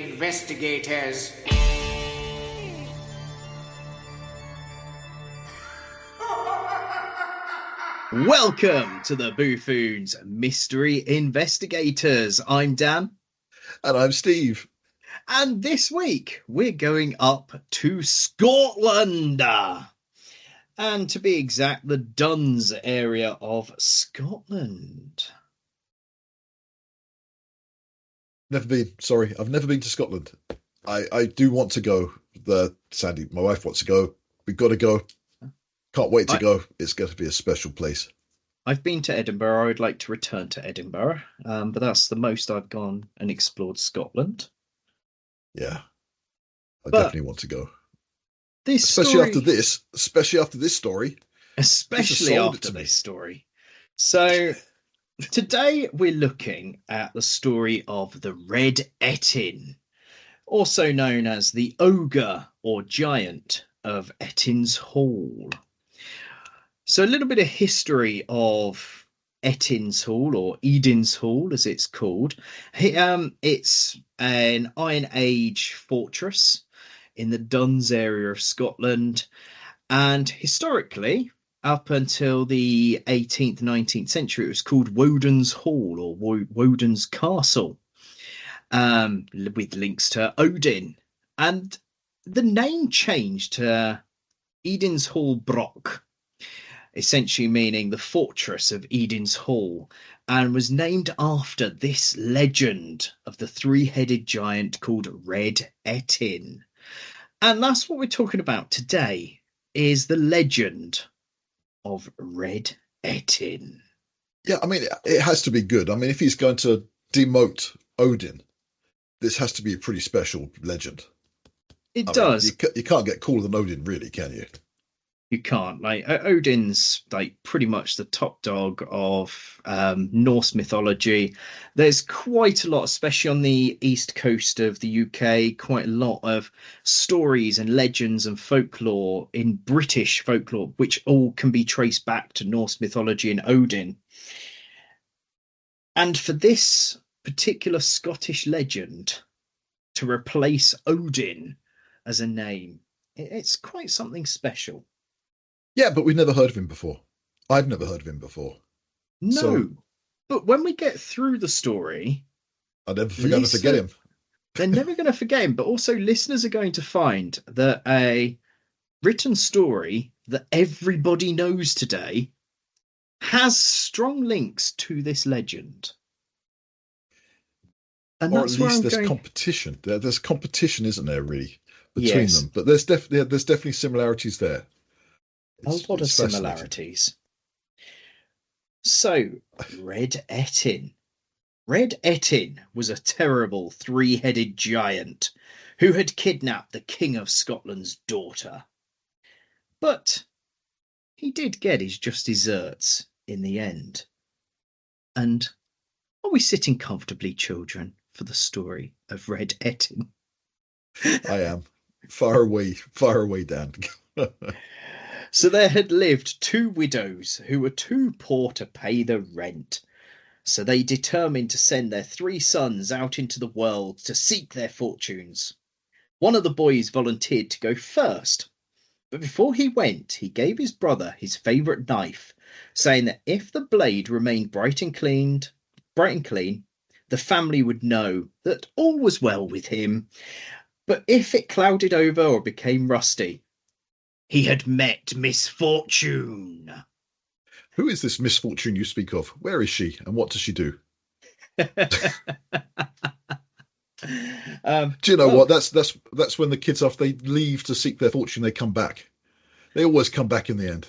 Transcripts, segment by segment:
investigators. Welcome to the Boo-Foons Mystery Investigators. I'm Dan. And I'm Steve. And this week we're going up to Scotland. And to be exact, the Duns area of Scotland. Never been. Sorry, I've never been to Scotland. I do want to go. Sandy, my wife wants to go. We've got to go. Can't wait to go. It's going to be a special place. I've been to Edinburgh. I would like to return to Edinburgh, but that's the most I've gone and explored Scotland. Yeah, I definitely want to go. Especially after this story. Especially after this story. So today we're looking at the story of the Red Ettin, also known as the ogre or giant of Ettin's Hall. So a little bit of history of Ettin's Hall, or Eden's Hall as it's called. It's an Iron Age fortress in the Duns area of Scotland, and historically, up until the 18th, 19th century, it was called Woden's Hall or Woden's Castle, with links to Odin. And the name changed to Eden's Hall Brock, essentially meaning the fortress of Eden's Hall, and was named after this legend of the three-headed giant called Red Ettin. And that's what we're talking about today, is the legend of Red Ettin. Yeah, I mean, it has to be good. I mean, if he's going to demote Odin, this has to be a pretty special legend. It does. You can't get cooler than Odin, really, can you? You can't. Like, Odin's like pretty much the top dog of Norse mythology. There's quite a lot, especially on the east coast of the UK, quite a lot of stories and legends and folklore in British folklore, which all can be traced back to Norse mythology and Odin. And for this particular Scottish legend to replace Odin as a name, it's quite something special. Yeah, but we've never heard of him before. I've never heard of him before. No, so, but when we get through the story, I'm never going to forget him. They're never going to forget him, but also listeners are going to find that a written story that everybody knows today has strong links to this legend. And or at least there's competition. There's competition, isn't there, really, between them? But there's definitely similarities there. A lot of similarities. So, Red Ettin. Red Ettin was a terrible three-headed giant who had kidnapped the King of Scotland's daughter. But he did get his just desserts in the end. And are we sitting comfortably, children, for the story of Red Ettin? I am. Far away, Dan. So there had lived two widows who were too poor to pay the rent. So they determined to send their three sons out into the world to seek their fortunes. One of the boys volunteered to go first. But before he went, he gave his brother his favourite knife, saying that if the blade remained bright and clean, the family would know that all was well with him. But if it clouded over or became rusty, he had met misfortune. Who is this misfortune you speak of? Where is she, and what does she do? Do you know what? That's when the kids, after they leave to seek their fortune, they come back. They always come back in the end.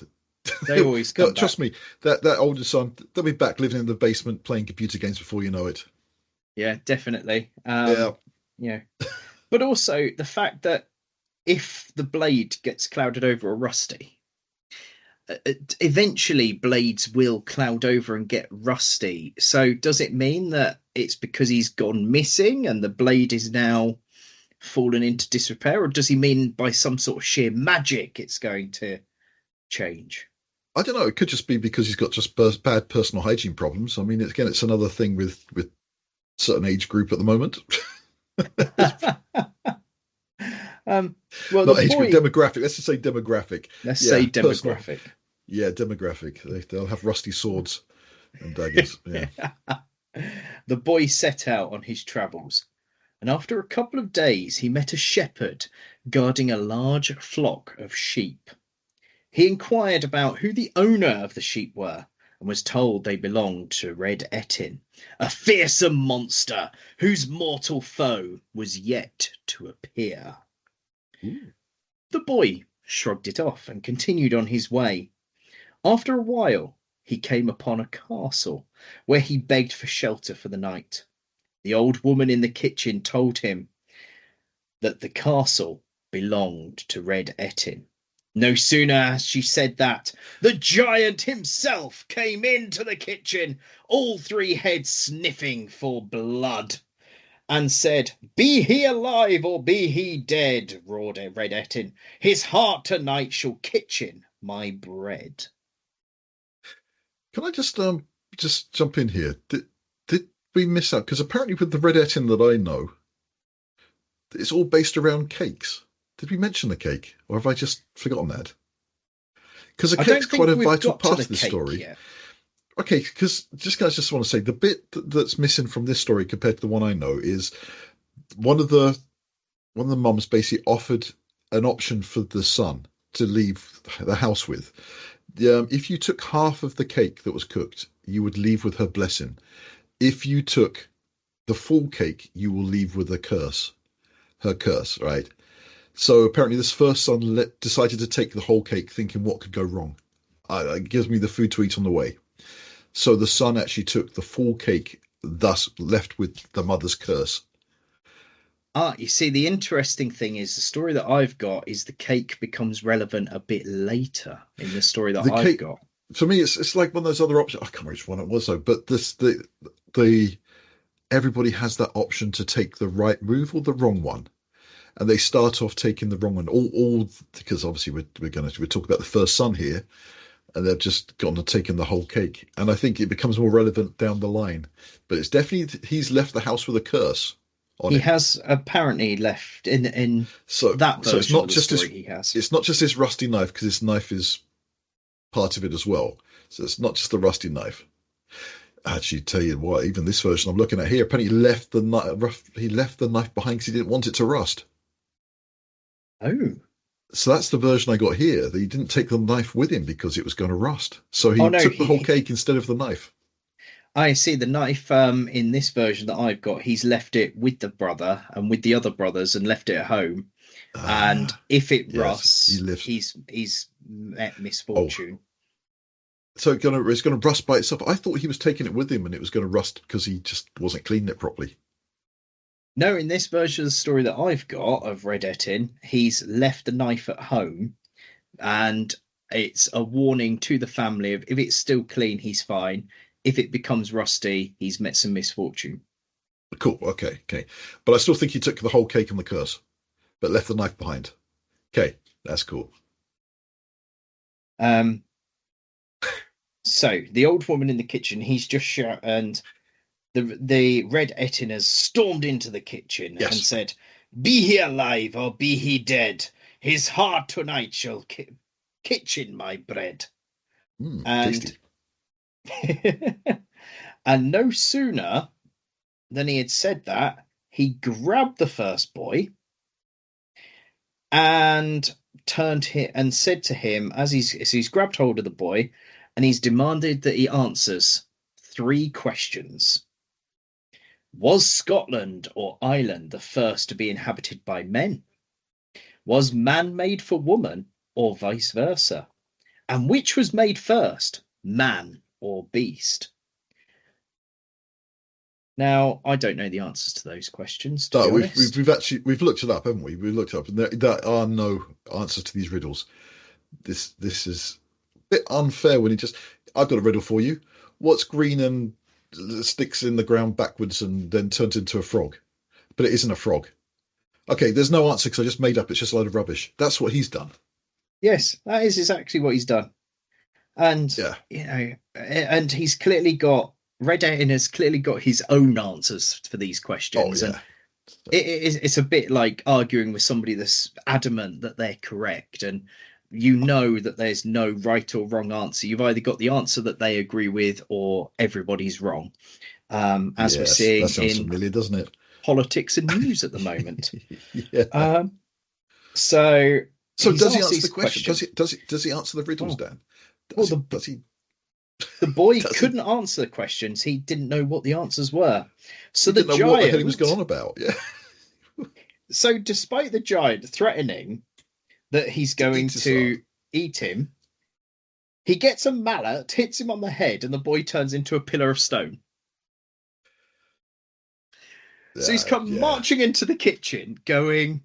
They always come back. Trust me, that older son, they'll be back living in the basement playing computer games before you know it. Yeah, definitely. Yeah. But also the fact that if the blade gets clouded over or rusty, eventually blades will cloud over and get rusty. So does it mean that it's because he's gone missing and the blade is now fallen into disrepair, or does he mean by some sort of sheer magic it's going to change? I don't know. It could just be because he's got just bad personal hygiene problems. I mean, it's another thing with certain age group at the moment. um, well, the Not age group, boy, demographic. Let's just say demographic. let's say Yeah, personal. demographic. Yeah, demographic. They'll have rusty swords and daggers. Yeah. The boy set out on his travels, and after a couple of days he met a shepherd guarding a large flock of sheep. He inquired about who the owner of the sheep were, and was told they belonged to Red Ettin, a fearsome monster whose mortal foe was yet to appear. Ooh. The boy shrugged it off and continued on his way. After a while, he came upon a castle, where he begged for shelter for the night. The old woman in the kitchen told him that the castle belonged to Red Ettin. No sooner had she said that, the giant himself came into the kitchen, all three heads sniffing for blood, and said, "Be he alive or be he dead," roared Red Ettin, "his heart tonight shall kitchen my bread." Can I just jump in here? Did we miss out? Because apparently with the red etting that I know, it's all based around cakes. Did we mention the cake, or have I just forgotten that? Because the I cake's don't quite think a we've vital got to part the of this cake story. yet. Okay, because just guys, just want to say the bit that's missing from this story compared to the one I know is one of the mums basically offered an option for the son to leave the house with. If you took half of the cake that was cooked, you would leave with her blessing. If you took the full cake, you will leave with her curse, right? So apparently, this first son decided to take the whole cake, thinking what could go wrong. It gives me the food to eat on the way. So the son actually took the full cake, thus left with the mother's curse. You see, the interesting thing is the story that I've got is the cake becomes relevant a bit later in the story that The I've cake, got. for me, it's like one of those other options. I can't remember which one it was though, but the everybody has that option to take the right move or the wrong one, and they start off taking the wrong one. All because obviously we're talking about the first son here, and they've just gone and taken the whole cake. And I think it becomes more relevant down the line. But it's definitely he's left the house with a curse on He him. has apparently left in So that so it's version not of the just story this he has. it's not just this rusty knife, because this knife is part of it as well. So it's not just the rusty knife. Actually, tell you what, even this version I'm looking at here, apparently he left the knife behind because he didn't want it to rust. Oh. So that's the version I got here. That he didn't take the knife with him because it was going to rust. So Oh he no, took the whole cake instead of the knife. I see the knife in this version that I've got, he's left it with the brother and with the other brothers and left it at home. And if it Yes, he rusts, lives. he's met Oh, misfortune. so it's gonna rust by itself. I thought he was taking it with him and it was going to rust because he just wasn't cleaning it properly. No, in this version of the story that I've got of Red Ettin, he's left the knife at home, and it's a warning to the family of if it's still clean, he's fine. If it becomes rusty, he's met some misfortune. Cool. Okay. Okay. But I still think he took the whole cake and the curse, but left the knife behind. Okay, that's cool. Um, so the old woman in the kitchen, he's just shot, and the Red Ettin has stormed into the kitchen and Yes. said, "Be he alive or be he dead, his heart tonight shall kitchen my bread." And Tasty. and no sooner than he had said that, he grabbed the first boy and and said to him as he's grabbed hold of the boy, and he's demanded that he answers three questions. Was Scotland or Ireland the first to be inhabited by men? Was man made for woman, or vice versa? And which was made first, man or beast? Now, I don't know the answers to those questions, to be No, honest. we've looked it up, haven't we? We've looked it up, and there are no answers to these riddles. This is a bit unfair when he just. I've got a riddle for you. What's green and sticks in the ground backwards and then turns into a frog? But it isn't a frog. Okay, there's no answer because I just made up. It's just a load of rubbish. That's what he's done. Yes, that is exactly what he's done. And, Yeah. and he's clearly got, Red Aaron has clearly got his own answers for these Oh questions. And yeah. So, it's a bit like arguing with somebody that's adamant that they're correct, and you know that there's no right or wrong answer. You've either got the answer that they agree with, or everybody's wrong. As we're yes, that seeing sounds in familiar, doesn't it? politics and news at the moment. Yeah. Um, so So he's does he asked answer these the question? Does questions. he does he answer the riddles, Well, Dan? well, Does he does he the boy does he couldn't answer the questions. He didn't know what the answers were. So he the didn't know what the hell he was going giant, on about? Yeah. so despite the giant threatening that he's To going eat his son. to eat him, he gets a mallet, hits him on the head, and the boy turns into a pillar of stone. So he's come Yeah. marching into the kitchen, going,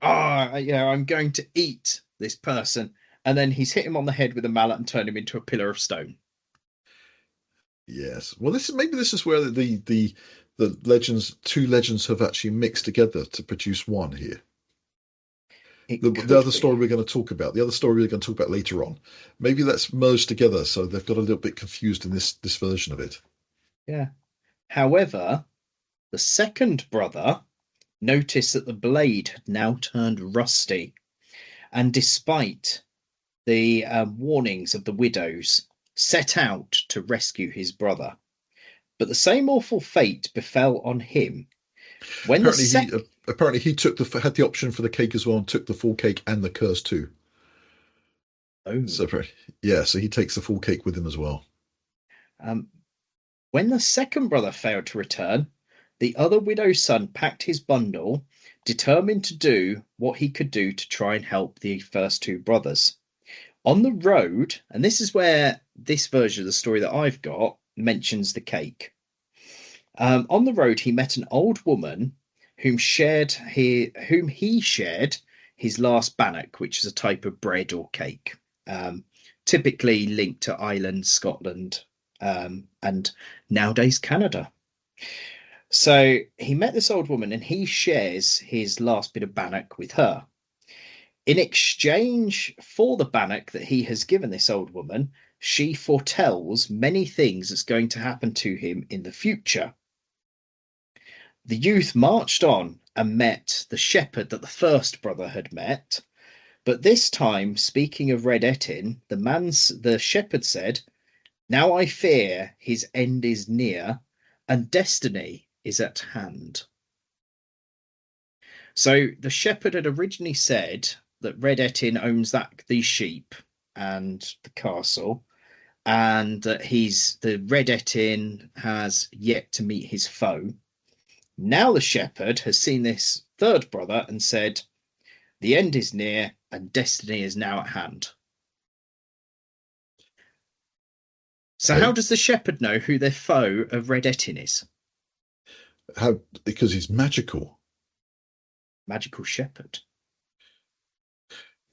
"Ah, yeah, I'm going to eat this person." And then he's hit him on the head with a mallet and turned him into a pillar of stone. Yes. Well, this is where the legends, two legends, have actually mixed together to produce one here. It The could other story be. we're going to talk about, the other story we're going to talk about later on, maybe that's merged together, so they've got a little bit confused in this version of it. Yeah. However, the second brother noticed that the blade had now turned rusty, and despite the warnings of the widows, set out to rescue his brother. But the same awful fate befell on him when the Apparently, sec. he took the had the option for the cake as well, and took the full cake and the curse too. Oh, So yeah, so he takes the full cake with him as well. um, when the second brother failed to return, the other widow's son packed his bundle, determined to do what he could do to try and help the first two brothers. On the road, and this is where this version of the story that I've got mentions the cake. On the road, he met an old woman whom he shared his last bannock, which is a type of bread or cake, typically linked to Ireland, Scotland, and nowadays Canada. So he met this old woman, and he shares his last bit of bannock with her. In exchange for the bannock that he has given this old woman, she foretells many things that's going to happen to him in the future. The youth marched on and met the shepherd that the first brother had met. But this time, speaking of Red Ettin, the shepherd said, "Now I fear his end is near, and destiny is at hand." So the shepherd had originally said that Red Ettin owns these sheep and the castle, and that the Red Ettin has yet to meet his foe. Now the shepherd has seen this third brother and said, "The end is near, and destiny is now at hand." So how Okay, does the shepherd know who their foe of Red Ettin is? how because he's magical. Magical shepherd.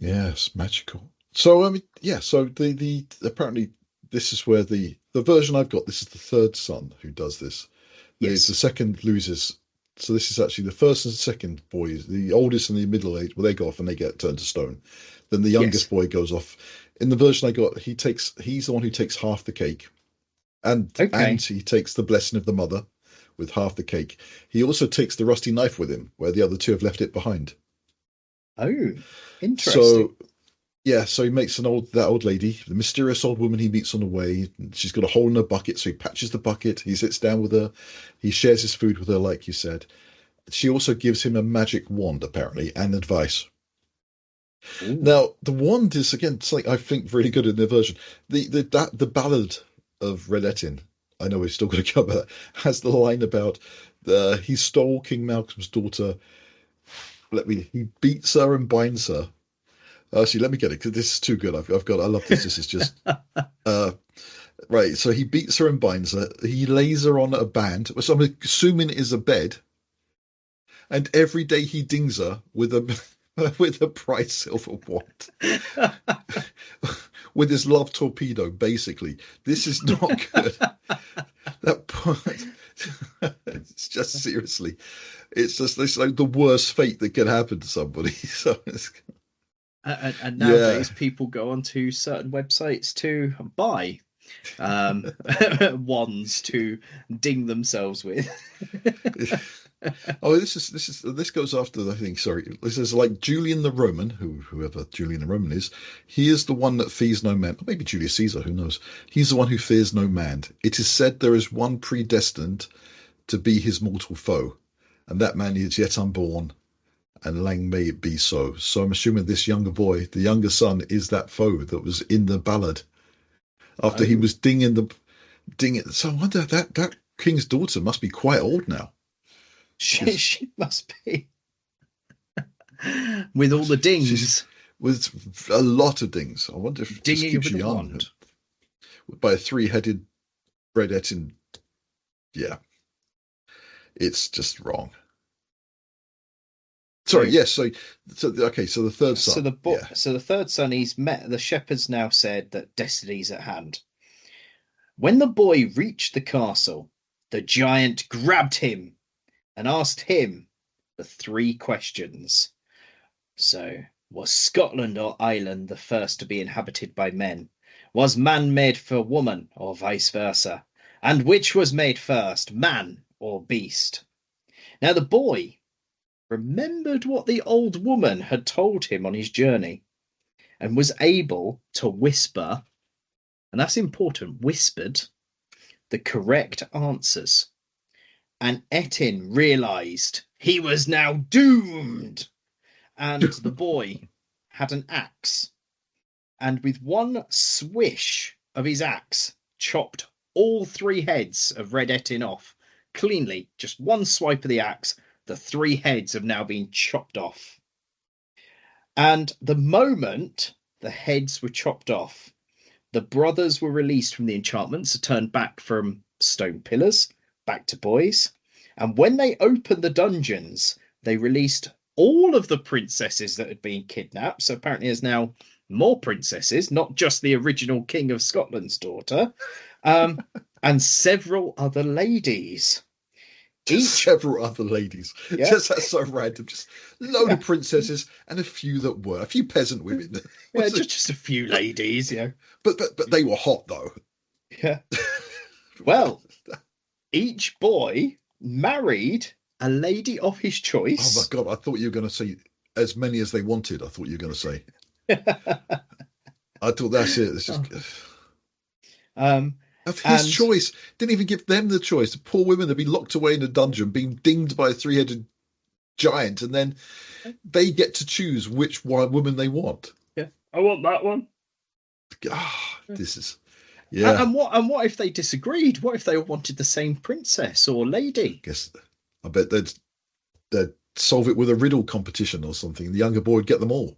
Yes, magical. So I mean, yeah. So the apparently this is where the version I've got. This is the third son who does this. The Yes. second loses. So this is actually the first and second boys. The oldest and the middle age. Well, they go off and they get turned to stone. Then the youngest Yes. boy goes off. In the version I got, he's the one who takes half the cake, and Okay. he takes the blessing of the mother with half the cake. He also takes the rusty knife with him, where the other two have left it behind. Oh, interesting. So yeah, so he makes that old lady, the mysterious old woman he meets on the way. She's got a hole in her bucket, so he patches the bucket. He sits down with her. He shares his food with her, like you said. She also gives him a magic wand, apparently, and advice. Ooh. Now, the wand is again something I think really good in their version. The ballad of Red Ettin, I know we've still got to cover that, has the line about he stole King Malcolm's daughter. He beats her and binds her. Actually, let me get it because this is too good. I love this. This is just uh, right. So he beats her and binds her. He lays her on a band, which I'm assuming is a bed, and every day he dings her with a with a bright silver wand with his love torpedo. Basically, this is not good. That part, it's just seriously, it's like the worst fate that can happen to somebody. So And yeah. nowadays, people go onto certain websites to buy wands to ding themselves with. Oh, this goes after the thing. Sorry, this is like Julian the Roman, whoever Julian the Roman is. He is the one that fears no man. Or maybe Julius Caesar, who knows? He's the one who fears no man. It is said there is one predestined to be his mortal foe, and that man is yet unborn. And lang may it be so. So I'm assuming this younger boy, the younger son, is that foe that was in the ballad after he Oh, was dinging. So I wonder that king's daughter must be quite old now. she must be with all the She's dings, with a lot of dings. I wonder if this dinging keeps with you a young wand. by a three-headed red Ettin. Yeah, it's just wrong. Sorry, So, yes. So okay. So the third so son. the Yeah. so the third son, he's met the shepherds. Now said that destiny's at hand. When the boy reached the castle, the giant grabbed him and asked him the three questions. So, was Scotland or Ireland the first to be inhabited by men? Was man made for woman, or vice versa? And which was made first, man or beast? Now the boy remembered what the old woman had told him on his journey and was able to whisper, and that's important, whispered the correct answers. And Ettin realized he was now doomed. And the boy had an axe, and with one swish of his axe, chopped all three heads of Red Ettin off cleanly. Just one swipe of the axe, the three heads have now been chopped off. And the moment the heads were chopped off, the brothers were released from the enchantments, turned back from stone pillars, back to boys. And when they opened the dungeons, they released all of the princesses that had been kidnapped. So apparently there's now more princesses, not just the original King of Scotland's daughter, um, and several other ladies. Just Each, several other ladies. yeah, Just that's so random. Just a load yeah, of princesses and a few that were a few peasant women. yeah, Was it? just a few ladies, But they were hot though. yeah. Well, each boy married a lady of his Oh my choice. god! I thought you were going to say as many as they wanted. I thought you were going to say. I thought that's it. It's just um, of his and choice. Didn't even give them the choice. The poor women, they'd be locked away in a dungeon, being dinged by a three-headed giant, and then they get to choose which one woman they want. yeah, I want that one. Ah, this is yeah. And what if they disagreed? What if they all wanted the same princess or lady? Guess I bet they'd solve it with a riddle competition or something. The younger boy would get them all.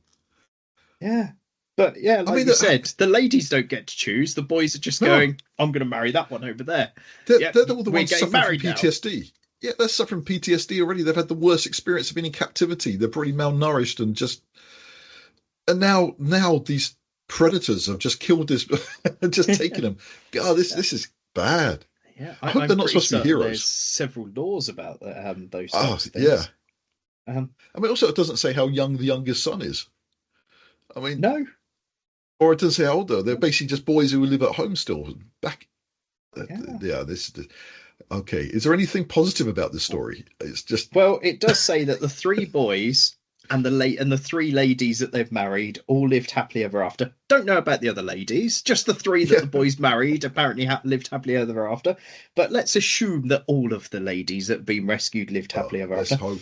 Yeah. But yeah, I like mean, you said, the ladies don't get to choose. The boys are just no, going, I'm going to marry that one over there. they're, Yeah, they're all the we're ones getting suffering from married now. PTSD. Yeah, they're suffering PTSD already. They've had the worst experience of being in captivity. They're probably malnourished and just and now these predators have just killed this and just taken them. God, Yeah. this is bad. Yeah, I hope I'm they're not pretty supposed to be certain there's heroes. several laws about those Oh, types of yeah. things. Um, I mean, also, it doesn't say how young the youngest son is. I mean, no, or it doesn't say how old they're. They're basically just boys who live at home still. Back, yeah. yeah. Okay. Is there anything positive about this story? It's just Well, it does say that the three boys and the three ladies that they've married all lived happily ever after. Don't know about the other ladies. Just the three that yeah. the boys married apparently lived happily ever after. But let's assume that all of the ladies that have been rescued lived Well, happily ever let's after. hope.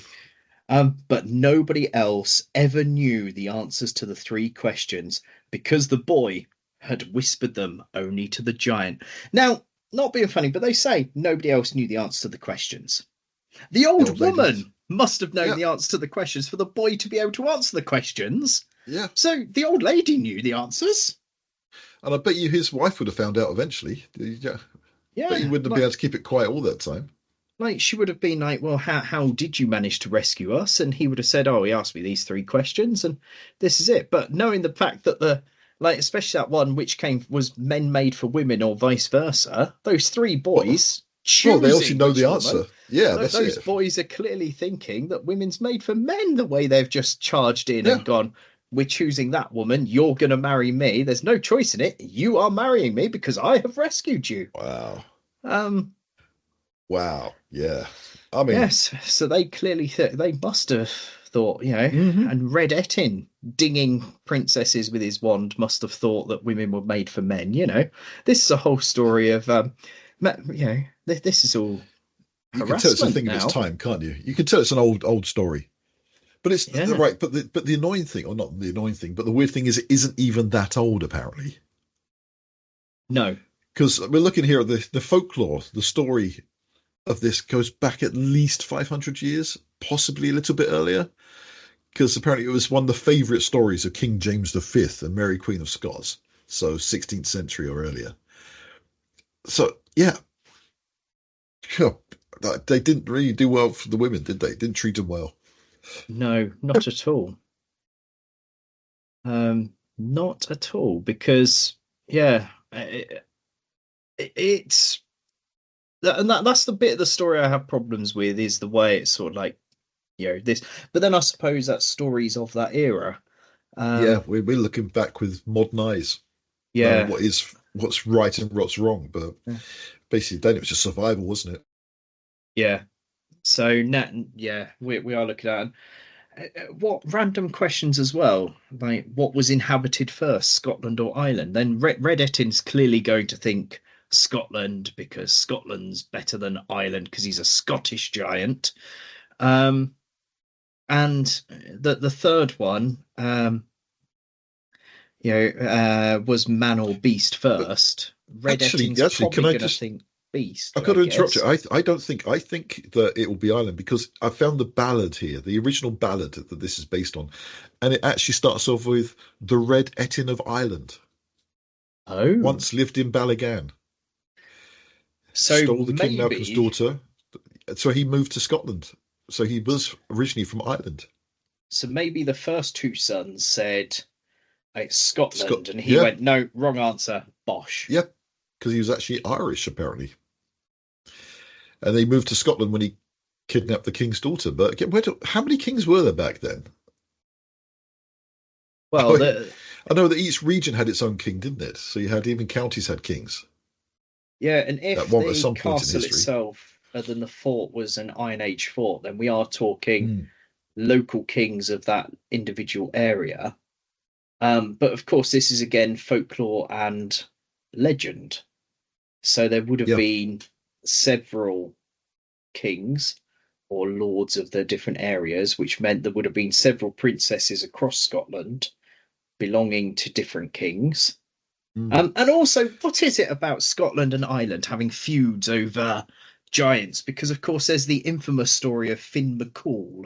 But nobody else ever knew the answers to the three questions because the boy had whispered them only to the giant. Now, not being funny, but they say nobody else knew the answer to the questions. The The old old ladies. woman must have known Yeah, the answer to the questions for the boy to be able to answer the questions. yeah. So the old lady knew the answers. And I bet you his wife would have found out eventually. Yeah. But you Yeah, wouldn't have been able to keep it quiet all that time. like she would have been like, "Well, how did you manage to rescue us?" And he would have said, "Oh, he asked me these three questions, and this is it." But knowing the fact that especially that one which came was men made for women or vice versa, those three Well, boys well, they also choosing know which the woman, answer. Yeah, that's those it. boys are clearly thinking that women's made for men. The way they've just charged in Yeah. and gone, "We're choosing that woman. You're going to marry me. There's no choice in it. You are marrying me because I have rescued you." Wow. Um, Wow. Yeah. I mean, Yes, so they clearly they must have thought, mhm. and Red Ettin dinging princesses with his wand must have thought that women were made for men. This is a whole story of, this is all You can tell it's a harassment thing of its now. time, can't you? You can tell it's an old story. But it's Yeah, right. But the annoying thing, or not the annoying thing, but the weird thing is, it isn't even that old apparently. no, Because we're looking here at the folklore, the story of this goes back at least 500 years, possibly a little bit earlier. Because apparently it was one of the favourite stories of King James V and Mary Queen of Scots, so 16th century or earlier. So yeah, they didn't really do well for the women, did they? Didn't treat them well. no, not at all. Not at all, because yeah, it's and that's the bit of the story I have problems with is the way it's sort of like this. But then I suppose that's stories of that era. Yeah, Um, we're looking back with modern eyes, knowing yeah, what's right and what's wrong. But basically, then it was just survival, wasn't it? yeah. So net, yeah, we are looking at what random questions as well, like what was inhabited first, Scotland or Ireland? Then Red Ettin's clearly going to think Scotland because Scotland's better than Ireland because he's a Scottish giant. Um, and the third one, was man or beast But first. Red actually, Ettin's actually, can probably I going to just? think beast, I've got I to interrupt you. guess. I don't think I think that it will be Ireland because I found the ballad here, the original ballad that this is based on, and it actually starts off with the Red Ettin of Ireland. Oh, Once lived in Ballygan, so stole the King Malcolm's maybe, daughter, so he moved to Scotland. So he was originally from Ireland. so maybe the first two sons said it's Scotland, and he Yeah, went, no, wrong answer, bosh. yeah, because he was actually Irish apparently, and they moved to Scotland when he kidnapped the king's daughter. But again, how many kings were there back then? Well, I mean, I know that each region had its own king, didn't it? So you had even counties had kings yeah, and at if one at the some point in castle history. itself, than the fort was an Iron Age fort, then we are talking Mm, local kings of that individual area. But of course, this is again folklore and legend. So there would have yeah. been several kings or lords of the different areas, which meant there would have been several princesses across Scotland belonging to different kings. Mm, And also, what is it about Scotland and Ireland having feuds over giants? Because, of course, there's the infamous story of Finn McCool,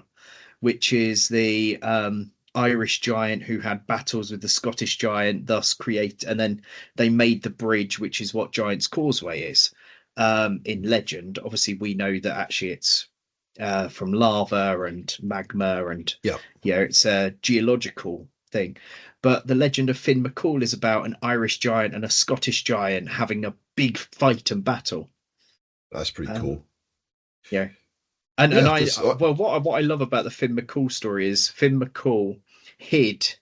which is the Irish giant who had battles with the Scottish giant, thus create, and then they made the bridge, which is what Giant's Causeway is in legend. Obviously, we know that actually it's from lava and magma, and yeah, it's a geological thing. But the legend of Finn McCool is about an Irish giant and a Scottish giant having a big fight and battle. that's pretty Um, cool. yeah, and Yeah, I that's well, what I love about the Finn McCool story is Finn McCool hid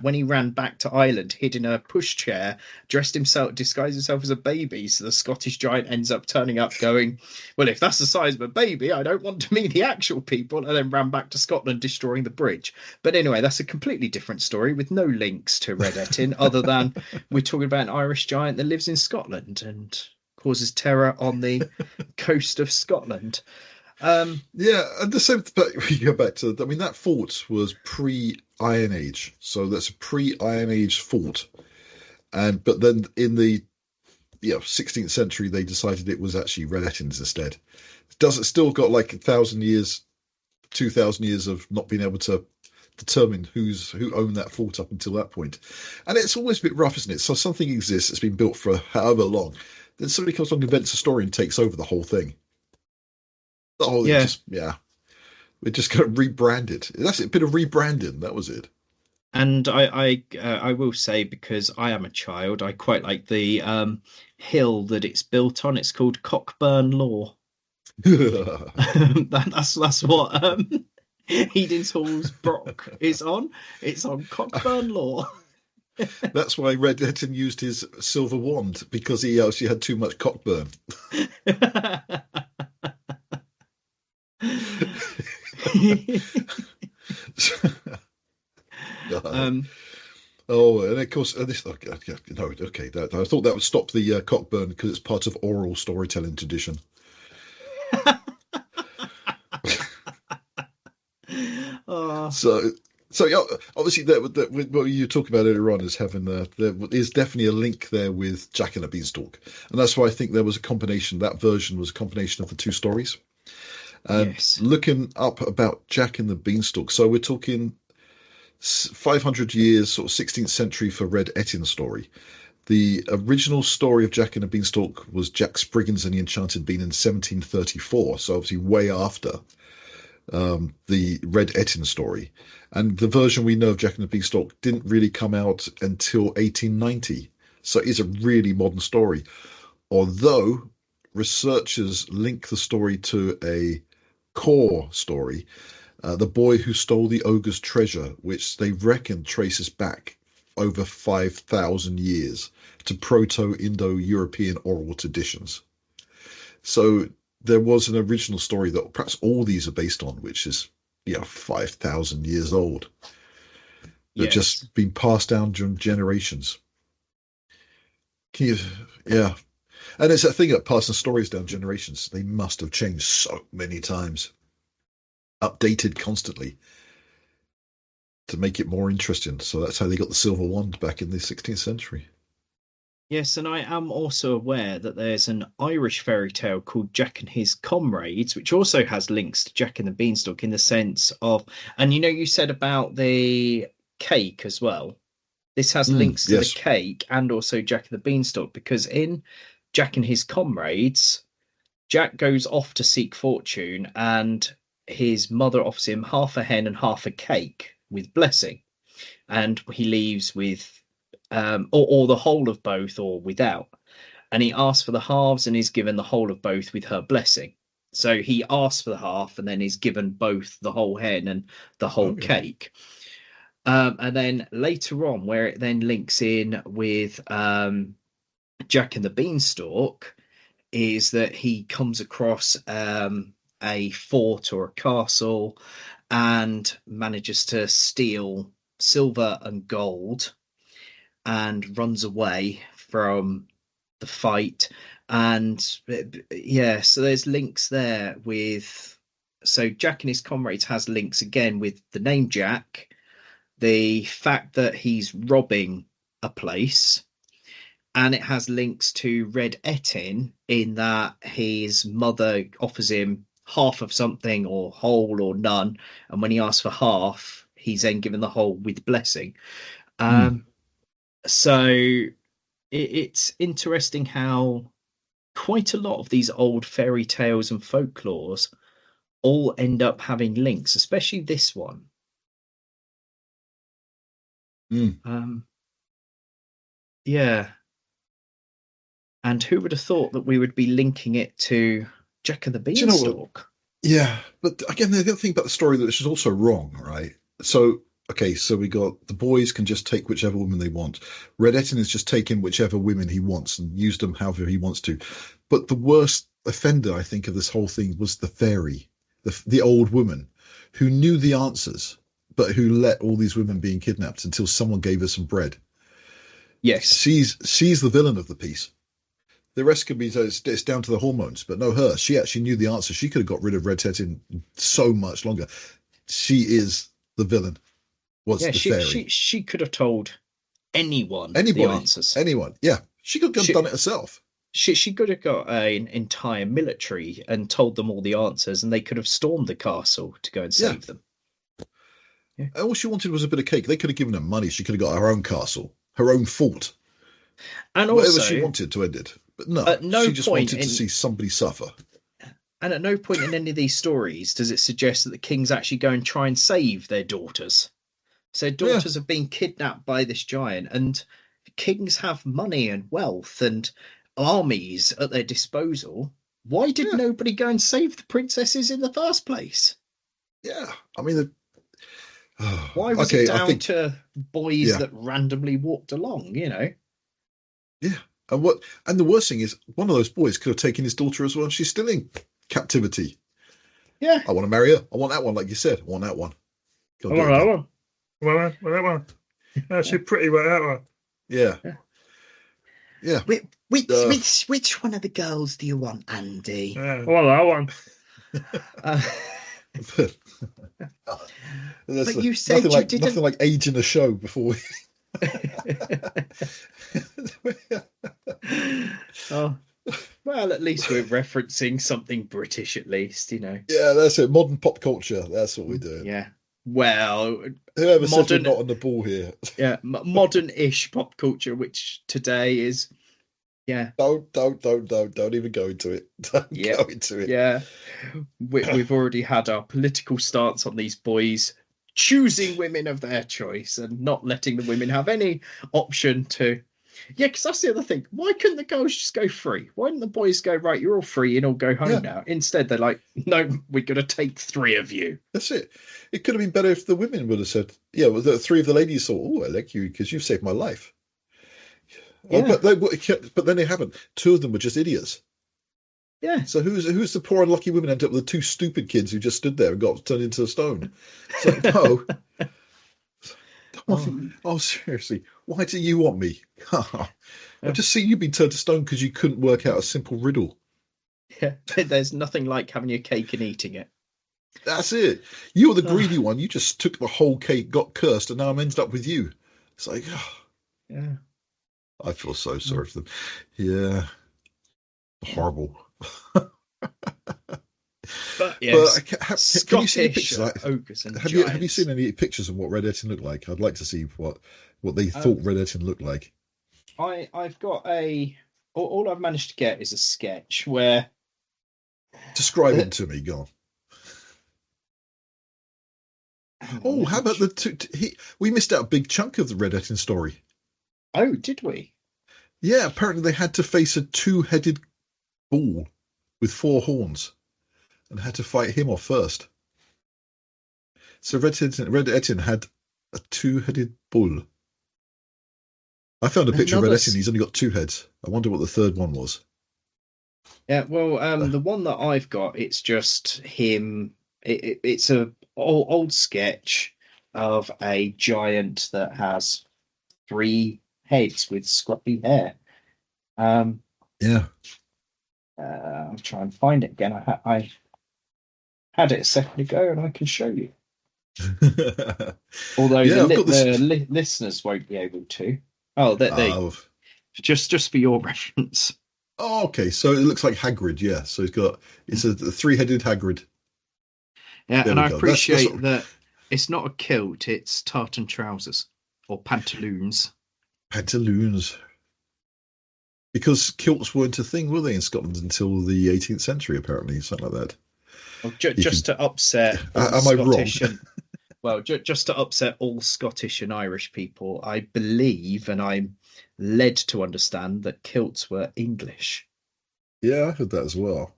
when he ran back to Ireland, hid in a pushchair, disguised himself as a baby. So the Scottish giant ends up turning up, going, "Well, if that's the size of a baby, I don't want to meet the actual people," and then ran back to Scotland, destroying the bridge. But anyway, that's a completely different story with no links to Red Ettin, other than we're talking about an Irish giant that lives in Scotland and causes terror on the coast of Scotland. Um, yeah. And the same. But we go back to. I mean, that fort was pre-Iron Age, so that's a pre-Iron Age fort. And but then in the 16th century, they decided it was actually Red Ettin's instead. Does it still got like 1,000 years, 2,000 years of not being able to determine who owned that fort up until that point. And it's always a bit rough, isn't it? So something exists, it's been built for however long. Then somebody comes along, invents a story, and takes over the whole thing. Oh, it yeah, just we just got rebranded. That's a bit of rebranding. That was it. and I will say because I am a child, I quite like the hill that it's built on. It's called Cockburn Law. That's what Eden Hall's Brock is on. It's on Cockburn Law. That's why Red Ettin used his silver wand because he actually had too much cockburn. God. um, Oh, and of course, this. Okay, no, okay. I thought that would stop the cockburn because it's part of oral storytelling tradition. oh, So, so yeah, obviously, what you talk about earlier on is having there is definitely a link there with Jack and the Beanstalk, and that's why I think there was a combination. That version was a combination of the two stories. And yes. looking up about Jack and the Beanstalk, so we're talking 500 years, sort of 16th century for Red Ettin's story. The original story of Jack and the Beanstalk was Jack Spriggins and the Enchanted Bean in 1734, so obviously way after the Red Ettin story. And the version we know of Jack and the Beanstalk didn't really come out until 1890. So it's a really modern story. Although researchers link the story to a core story, The Boy Who Stole the Ogre's Treasure, which they reckon traces back over 5,000 years to Proto-Indo-European oral traditions. So there was an original story that perhaps all these are based on, which is 5,000 years old, that Yes. just been passed down during generations. Can you, yeah, and it's that thing that passing stories down generations. They must have changed so many times, updated constantly to make it more interesting. So that's how they got the silver wand back in the 16th century. Yes, and I am also aware that there's an Irish fairy tale called Jack and His Comrades, which also has links to Jack and the Beanstalk in the sense of, and you said about the cake as well. This has links to the Yes. cake and also Jack and the Beanstalk because in Jack and His Comrades, Jack goes off to seek fortune and his mother offers him half a hen and half a cake with blessing, and he leaves with or the whole of both or without. And he asks for the halves and is given the whole of both with her blessing. So he asks for the half and then is given both the whole hen and the whole Okay. cake. And then later on, where it then links in with Jack and the Beanstalk, is that he comes across a fort or a castle and manages to steal silver and gold and runs away from the fight. And yeah, so there's links there with. So Jack and his comrades has links again with the name Jack, the fact that he's robbing a place, and it has links to Red Ettin in that his mother offers him half of something or whole or none, and when he asks for half, he's then given the whole with blessing. Mm. Um, so it's interesting how quite a lot of these old fairy tales and folklores all end up having links, especially this one. Mm. Um, yeah, and who would have thought that we would be linking it to Jack and the Do you know what? Beanstalk? Yeah, but again, the other thing about the story that is also wrong, right? So, okay, so we got the boys can just take whichever woman they want. Red Ettin is just taking whichever women he wants and use them however he wants to. But the worst offender, I think, of this whole thing was the fairy, the old woman, who knew the answers, but who let all these women being kidnapped until someone gave her some bread. Yes. She's the villain of the piece. The rest could be it's down to the hormones, but no, her. She actually knew the answer. She could have got rid of Red Ted so much longer. She is the villain. Was Yeah, the she fairy? she she could have told anyone the Anybody? answers. Anyone? Yeah, she could have She done it herself. she could have got an entire military and told them all the answers, and they could have stormed the castle to go and Yeah. save them. Yeah. All she wanted was a bit of cake. They could have given her money. She could have got her own castle, her own fort, And whatever she also, wanted to end it. But no, at no she just point wanted to in see somebody suffer. and at no point in any of these stories does it suggest that the kings actually go and try and save their daughters. So Yeah, daughters have been kidnapped by this giant, and kings have money and wealth and armies at their disposal. Why did yeah, nobody go and save the princesses in the first place? yeah. I mean, Why was it okay. I down think to boys yeah, that randomly walked along? yeah. And the worst thing is, one of those boys could have taken his daughter as well, and she's still in captivity. Yeah. I want to marry her. I want that one, like you said. I want that one. Go I do want it that again. one. Well, that one. That's Yeah. so pretty with that one. Yeah. Yeah. Yeah. Which one of the girls do you want, Andy? Yeah. I want that one. Uh, There's but you said you nothing didn't. like age in a show before. Oh, well, at least we're referencing something British, at least, you know. Yeah, that's it. Modern pop culture. That's what we're doing. Yeah. Well, Whoever says we're modern, not on the ball here. yeah, modern-ish pop culture, which today is, yeah, Don't even go into it. Don't yeah, go into it. yeah. We've already had our political stance on these boys choosing women of their choice and not letting the women have any option to. Yeah, because that's the other thing. Why couldn't the girls just go free? Why didn't the boys go, right, you're all free and all go home Yeah. now? Instead, they're like, no, we're going to take 3 of you. That's it. It could have been better if the women would have said, yeah, well, the 3 of the ladies thought, oh, I like you because you've saved my life. Yeah. But then they haven't. 2 of them were just idiots. Yeah. So who's the poor unlucky women ended up with the 2 stupid kids who just stood there and got turned into a stone? It's like, no. Oh, seriously, why do you want me? I just see you being turned to stone because you couldn't work out a simple riddle. Yeah. There's nothing like having your cake and eating it. That's it. You were the greedy one. You just took the whole cake, got cursed, and now I'm ended up with you. It's like, Yeah. I feel so sorry for them. Yeah. Horrible. But yes, can you see any pictures? ogres and have you seen any pictures of what Red Ettin looked like? I'd like to see what they thought Red Ettin looked like. I've got all I've managed to get is a sketch where. Describe him to me, go on. Oh, how about we missed out a big chunk of the Red Ettin story. Oh, did we? Yeah, apparently they had to face a 2-headed bull with 4 horns and had to fight him off first. So Red Ettin had a 2-headed bull. I found a picture of Red Ettin. He's only got 2 heads. I wonder what the third one was. Yeah, well, the one that I've got, it's just him. It's a old sketch of a giant that has 3 heads with scruffy hair. Yeah. I'll try and find it again. I had it a second ago, and I can show you. Although the listeners won't be able to. Oh, they just for your reference. Oh, okay. So it looks like Hagrid, yeah. So it's a 3-headed Hagrid. Yeah, and I appreciate that it's not a kilt, it's tartan trousers or pantaloons. Pantaloons. Because kilts weren't a thing, were they, in Scotland until the 18th century, apparently, something like that. Well, just to upset am Scottish I wrong? Well, just to upset all Scottish and Irish people, I believe, and I'm led to understand, that kilts were English. Yeah, I heard that as well.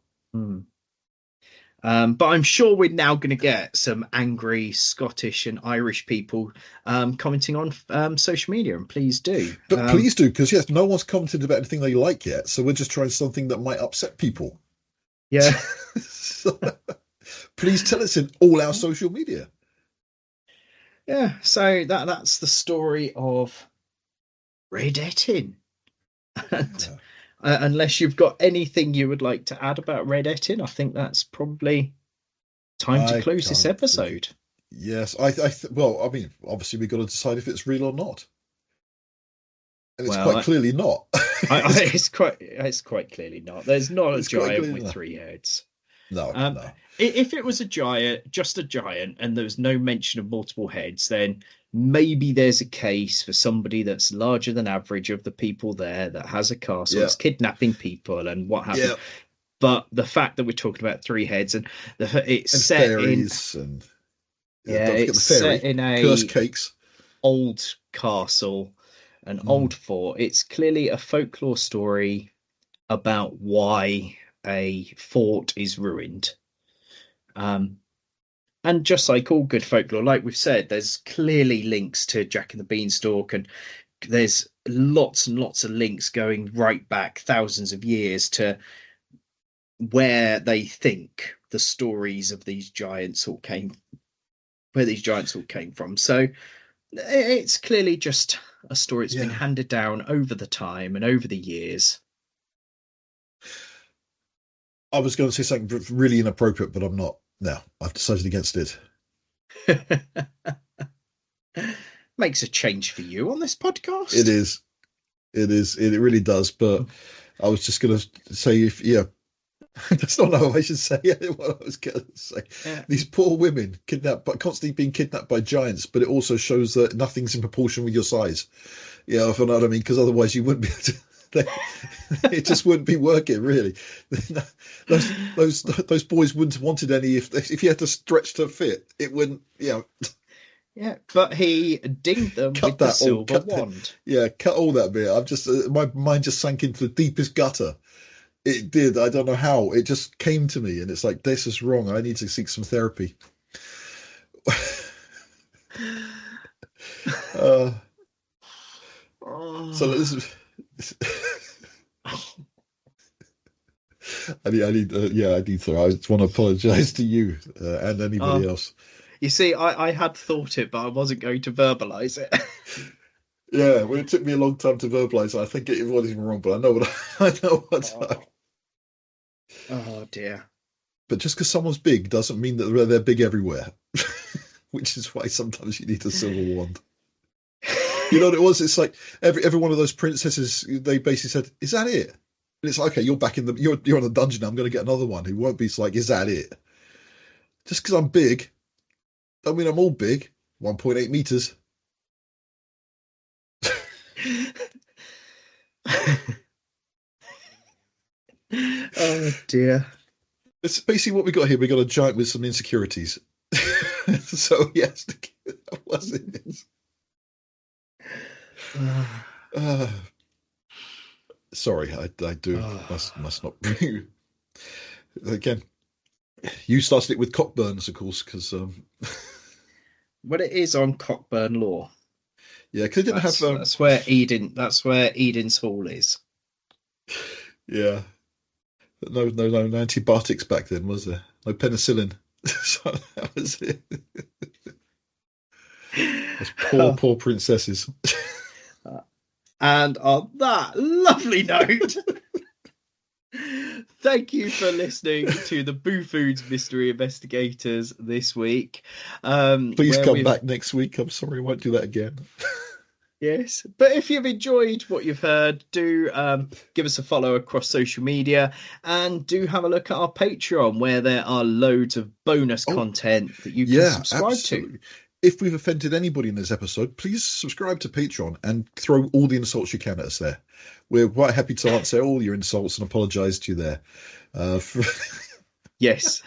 But I'm sure we're now going to get some angry Scottish and Irish people commenting on social media, and please do. But please do, because yes, no one's commented about anything they like yet, so we're just trying something that might upset people. Yeah. So, please tell us in all our social media. Yeah, so that's the story of Red Ettin. And unless you've got anything you would like to add about Red Ettin, I think that's probably time to close this episode. Yes, well, I mean, obviously we've got to decide if it's real or not, and it's quite clearly not. It's quite clearly not. There's not a giant with 3 heads. No, no. If it was just a giant, and there was no mention of multiple heads, then maybe there's a case for somebody that's larger than average of the people there that has a castle, that's kidnapping people and what have you. But the fact that we're talking about 3 heads and it's set fairies in, it's set in a cursed cakes, old castle, an old fort. It's clearly a folklore story about why a fort is ruined. And just like all good folklore, like we've said, there's clearly links to Jack and the Beanstalk, and there's lots and lots of links going right back thousands of years to where they think the stories of these giants all came, where these giants all came from. So it's clearly just a story that's been handed down over the time and over the years. I was going to say something really inappropriate, but I'm not. No, I've decided against it. Makes a change for you on this podcast. It is. It really does. But I was just going to say, that's not how I should say it. What I was going to say. Yeah. These poor women constantly being kidnapped by giants, but it also shows that nothing's in proportion with your size. Yeah, if you know what I mean, because otherwise you wouldn't be able to. It just wouldn't be working, really. Those boys wouldn't have wanted any if you had to stretch to fit. It wouldn't, Yeah, but he dinged them with the silver wand. Cut all that bit. I've just my mind just sank into the deepest gutter. It did. I don't know how. It just came to me, and it's like, this is wrong. I need to seek some therapy. So this is. I need to. I just want to apologise to you and anybody else. You see, I had thought it, but I wasn't going to verbalise it. Yeah, well, it took me a long time to verbalise it. I think it wasn't even wrong, but I know what. Oh dear! But just because someone's big doesn't mean that they're big everywhere, which is why sometimes you need a silver wand. You know what it was? It's like every one of those princesses. They basically said, "Is that it?" And it's like, okay, you're back in you're on the dungeon now. I'm going to get another one. It won't be. It's like, is that it? Just because I'm big, I mean, I'm all big. 1.8 meters. Oh dear! It's basically what we got here. We got a giant with some insecurities. So yes, that was it. Sorry, I do must not. Again, you started it with Cockburns, of course, because well, it is on Cockburn law. Yeah, because it didn't have. That's where Eden. That's where Eden's Hall is. Yeah, no antibiotics back then, was there? No penicillin. So that was it. Those poor princesses. And on that lovely note, thank you for listening to the Boo-Foons Mystery Investigators this week. Please come back next week. I'm sorry, I won't do that again. Yes, but if you've enjoyed what you've heard, do give us a follow across social media, and do have a look at our Patreon, where there are loads of bonus content that you can subscribe to. If we've offended anybody in this episode, please subscribe to Patreon and throw all the insults you can at us there. We're quite happy to answer all your insults and apologise to you there. Yes.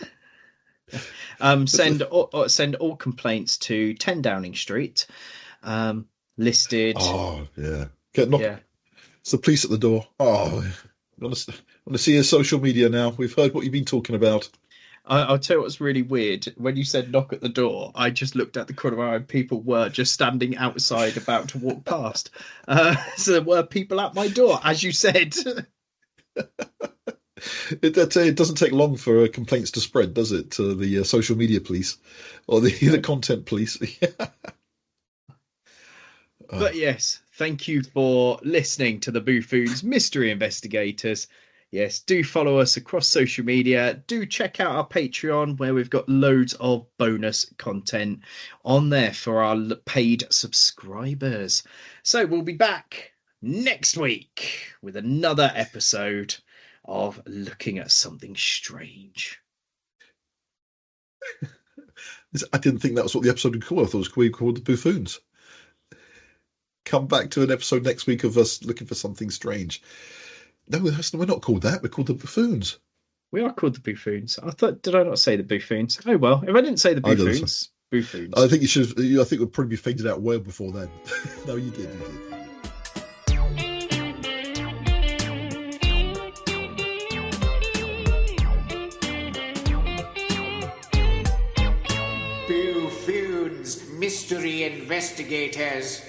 Send all complaints to 10 Downing Street. Listed. Oh, yeah. It's the police at the door. Oh, I want to see your social media now. We've heard what you've been talking about. I'll tell you what's really weird. When you said knock at the door, I just looked at the corner of my eye and people were just standing outside about to walk past. So there were people at my door, as you said. It doesn't take long for complaints to spread, does it, to the social media police or the content police? But yes, thank you for listening to the Boo-Foons Mystery Investigators. Yes, do follow us across social media. Do check out our Patreon, where we've got loads of bonus content on there for our paid subscribers. So we'll be back next week with another episode of Looking at Something Strange. I didn't think that was what the episode would call. I thought it was called the Boo-Foons. Come back to an episode next week of us looking for something strange. No, we're not called that. We're called the Boo-Foons. We are called the Boo-Foons. Did I not say the Boo-Foons? Oh well, if I didn't say the Boo-Foons, Boo-Foons. I think you should. I think we'd probably be faded out well before then. No, you did. Boo-Foons Mystery Investigators.